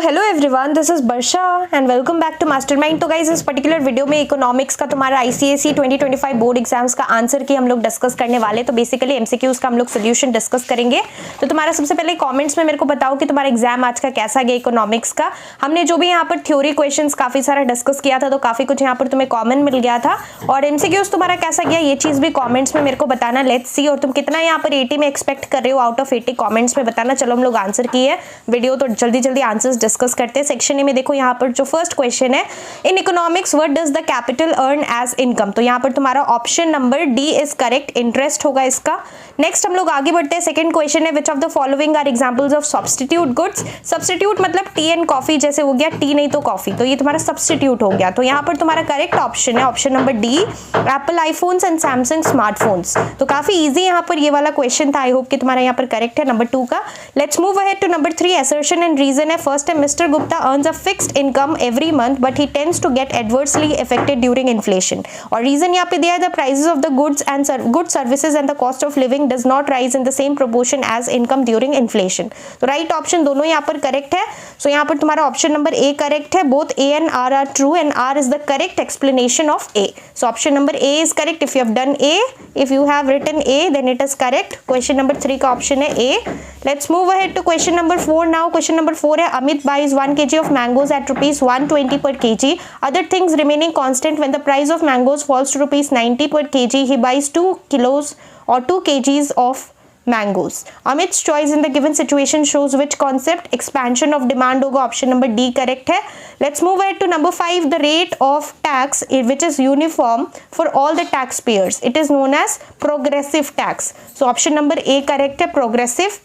Hello everyone, this is Varsha and welcome back to Mastermind. तो guys, इस particular video में economics का तुम्हारा आईसीएसई 2025 बोर्ड एग्जाम्स का आंसर की हम लोग डिस्कस करने वाले। तो बेसिकली एमसीक्यूज का हम लोग सोल्यूशन डिस्कस करेंगे। तो तुम्हारा सबसे पहले कमेंट्स में मेरे को बताओ कि तुम्हारा एग्जाम आज का कैसा गया इकोनॉमिक्स का। हमने जो भी यहाँ पर थ्योरी क्वेश्चंस काफी सारा डिस्कस किया था, तो काफी कुछ यहाँ पर तुम्हें कॉमन मिल गया था। और एमसीक्यूज तुम्हारा कैसा गया ये चीज भी कॉमेंट्स में मेरे को बताना। लेट्स सी, और तुम कितना यहाँ पर 80 में एक्सपेक्ट कर रहे हो आउट ऑफ 80 कॉमेंट्स में बताना। चलो हम लोग आंसर किए वीडियो, तो जल्दी जल्दी आंसर्स डिस्कस करते हैं। सेक्शन ए में देखो यहाँ पर जो फर्स्ट क्वेश्चन है, in economics what does the capital earn as income. तो यहाँ पर तुम्हारा option number D is correct, interest होगा इसका। नेक्स्ट हम लोग आगे बढ़ते हैं। सेकंड क्वेश्चन है, which of the following are examples of substitute goods. Substitute मतलब टी एंड कॉफी, जैसे हो गया टी नहीं तो कॉफी, तो ये तुम्हारा सब्स्टिट्यूट हो गया। तो यहाँ पर तुम्हारा करेक्ट ऑप्शन है option number D, Apple iPhones and Samsung smartphones. तो काफी इजी यहाँ पर ये वाला क्वेश्चन था। आई होप कि तुम्हारा यहाँ पर करेक्ट है नंबर 2 का। Let's move ahead to number 3, assertion and reason है। फर्स्ट है, mister Gupta earns a fixed income every month but he tends to get adversely affected during inflation. और रीजन यहाँ पे दिया है, the prices of the goods and good services and the cost of living does not rise in the same proportion as income during inflation. तो right option दोनों यहाँ पर correct है। सो यहाँ पर तुम्हारा ऑप्शन नंबर ए करेक्ट है। Both A and R are true and R is the correct explanation of A. So option number A is correct if you have done A. If you have written A then it is correct. Question number 3 का option है A. Let's move ahead to question number 4 now. Question number 4 है, Amit buys 1 kg of mangoes at rupees 120 per kg. Other things remaining constant, when the price of mangoes falls to rupees 90 per kg, he buys 2 kilos or 2 kgs of mangoes. Amit's choice in the given situation shows which concept? Expansion of demand होगा, option number D correct है। Let's move ahead to number 5, the rate of tax which is uniform for all the taxpayers. It is known as progressive tax. So option number A correct है, progressive।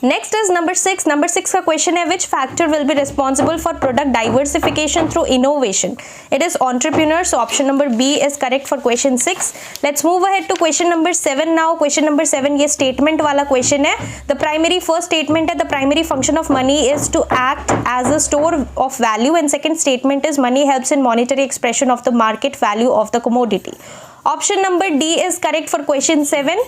Next is number 6। Number 6 का question है, which factor will be responsible for product diversification through innovation. It is entrepreneur. So option number B is correct for question 6। Let's move ahead to question number 7 now. Question number 7 ये statement वाला question है। The primary first statement है, the primary function of money is to act as a store of value, and second statement is money helps in monetary expression of the market value of the commodity. Option number D is correct for question 7.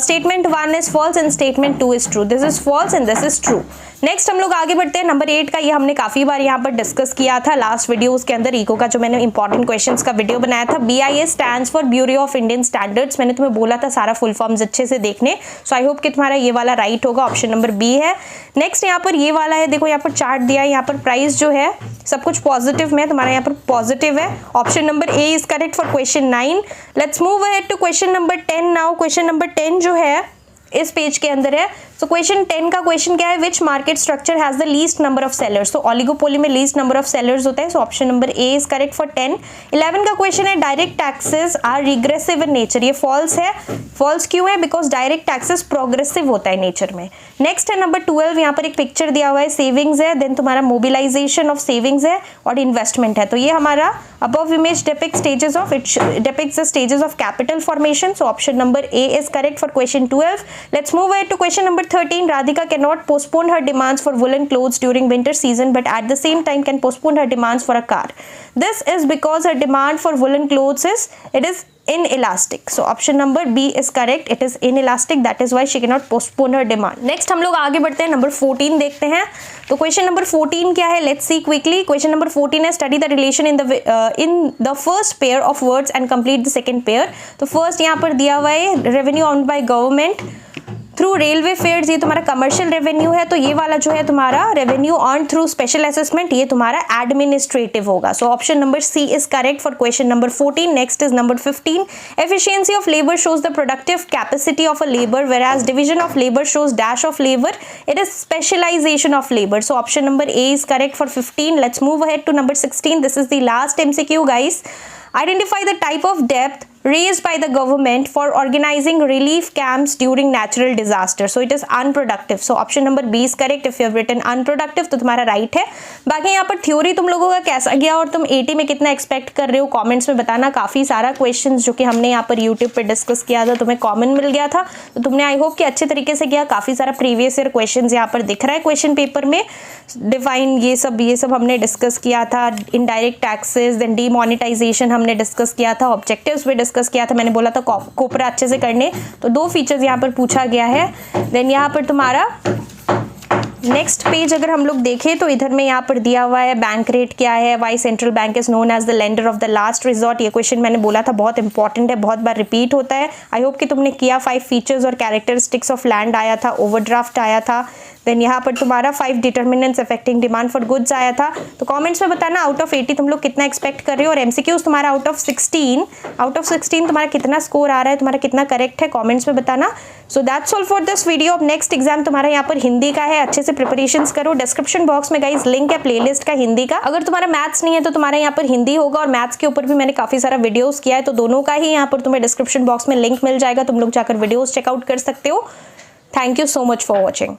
Statement 1 is false and statement 2 is true. This is false and this is true. Next हम लोग आगे बढ़ते हैं। Number 8 का ये हमने काफी बार यहाँ पर डिस्कस किया था लास्ट वीडियोस के अंदर। इको का जो मैंने इंपॉर्टेंट क्वेश्चंस का वीडियो बनाया था, BIS stands for bureau of Indian standards. मैंने तुम्हें बोला था सारा फुल फॉर्म्स अच्छे से देखने। सो आई होप कि तुम्हारा ये वाला राइट होगा, ऑप्शन नंबर बी है। नेक्स्ट यहाँ पर ये वाला है, देखो यहाँ पर चार्ट दिया है, यहाँ पर प्राइस जो है सब कुछ पॉजिटिव में, तुम्हारा यहाँ पर पॉजिटिव है। Option number A is correct for question 9। Let's move ahead to question number 10 now. Question number 10 जो है इस पेज के अंदर है। सो क्वेश्चन 10 का क्वेश्चन क्या है, which market structure has the least number of sellers. तो ओलिगोपोली में लीस्ट नंबर ऑफ सेलर्स होता है। So option number A is correct for 10। 11 का क्वेश्चन है, direct taxes are regressive in nature. ये फॉल्स है। फॉल्स क्यों है? बिकॉज डायरेक्ट टैक्सेस प्रोग्रेसिव होता है नेचर में। नेक्स्ट है नंबर 12, यहाँ पर एक पिक्चर दिया हुआ है, सेविंग्स है, देन तुम्हारा मोबिलाइजेशन ऑफ सेविंग्स है और इन्वेस्टमेंट है। तो ये हमारा above image depicts stages of depicts the stages of capital formation. So option number A is correct for question 12. Let's move ahead to question number 13. Radhika cannot postpone her demands for woolen clothes during winter season, but at the same time can postpone her demands for a car. This is because her demand for woolen clothes is inelastic. So option number B is correct. It is inelastic. That is why she cannot postpone her demand. Next हम लोग आगे बढ़ते हैं, number 14 देखते हैं। तो question number 14 क्या है? Let's see quickly. Question number 14 है, study the relation in the first pair of words and complete the second pair. तो फर्स्ट यहाँ पर दिया हुआ है, revenue earned by government through railway fares, ये तुम्हारा कमर्शियल रेवेन्यू है। तो ये वाला जो है तुम्हारा revenue earn through special assessment, ये तुम्हारा एडमिनिस्ट्रेटिव होगा। So option number C is correct for question number 14। Next is number 15, efficiency of labour shows the productive capacity of a labour whereas division of labour shows dash of labour, it is specialisation of labour. So option number A is correct for 15। Let's move ahead to number 16। This is the last MCQ guys. Identify the type of debt raised by the government for organizing relief camps during natural disaster. So it is unproductive. So option number B is correct if you have written unproductive. तो तुम्हारा right है। बाकी यहाँ पर theory तुम लोगों का कैसा गया और तुम 80 में कितना एक्सपेक्ट कर रहे हो कमेंट्स में बताना। काफी सारा क्वेश्चंस जो कि हमने यहाँ पर यूट्यूब पे डिस्कस किया था, तुम्हें कॉमन मिल गया था, तो तुमने आई होप कि अच्छे तरीके से किया। काफी सारा प्रीवियस ईयर क्वेश्चन यहाँ पर दिख रहा है क्वेश्चन पेपर में। डिफाइन ये सब हमने डिस्कस किया था। इनडायरेक्ट टैक्सेस, देन डीमोनेटाइजेशन हमने डिस्कस किया था, ऑब्जेक्टिव्स भी डिस्कस किया था। मैंने बोला था कोपरा अच्छे से करने, तो 2 फीचर्स यहाँ पर पूछा गया है। देन यहाँ पर तुम्हारा नेक्स्ट पेज अगर हम लोग देखें तो इधर में यहाँ पर दिया हुआ है बैंक रेट क्या है, why central bank is known as the lender of the last resort. ये क्वेश्चन मैंने बोला था बहुत इंपॉर्टेंट है, बहुत बार रिपीट होता है। आई होप कि तुमने किया। 5 फीचर्स और कैरेक्टरिस्टिक्स ऑफ लैंड आया था, ओवरड्राफ्ट आया था, देन यहाँ पर तुम्हारा 5 determinants affecting demand for goods आया था। तो कमेंट्स में बताना आउट ऑफ 80 तुम लोग कितना एक्सपेक्ट कर रहे हो, और एमसीक्यूज तुम्हारा आउट ऑफ 16 तुम्हारा कितना स्कोर आ रहा है, तुम्हारा कितना करेक्ट है, कमेंट्स में बताना। So that's all for this video. अब नेक्स्ट एग्जाम तुम्हारा यहाँ पर हिंदी का है, अच्छे से प्रिपरेशंस करो। डिस्क्रिप्शन बॉक्स में गाइस लिंक है प्लेलिस्ट का हिंदी का। अगर तुम्हारा मैथ्स नहीं है तो तुम्हारा यहाँ पर हिंदी होगा, और मैथ्स के ऊपर भी मैंने काफी सारा वीडियोस किया है, तो दोनों का ही यहाँ पर तुम्हें डिस्क्रिप्शन बॉक्स में लिंक मिल जाएगा, तुम लोग जाकर वीडियोस चेकआउट कर सकते हो। Thank you so much for watching.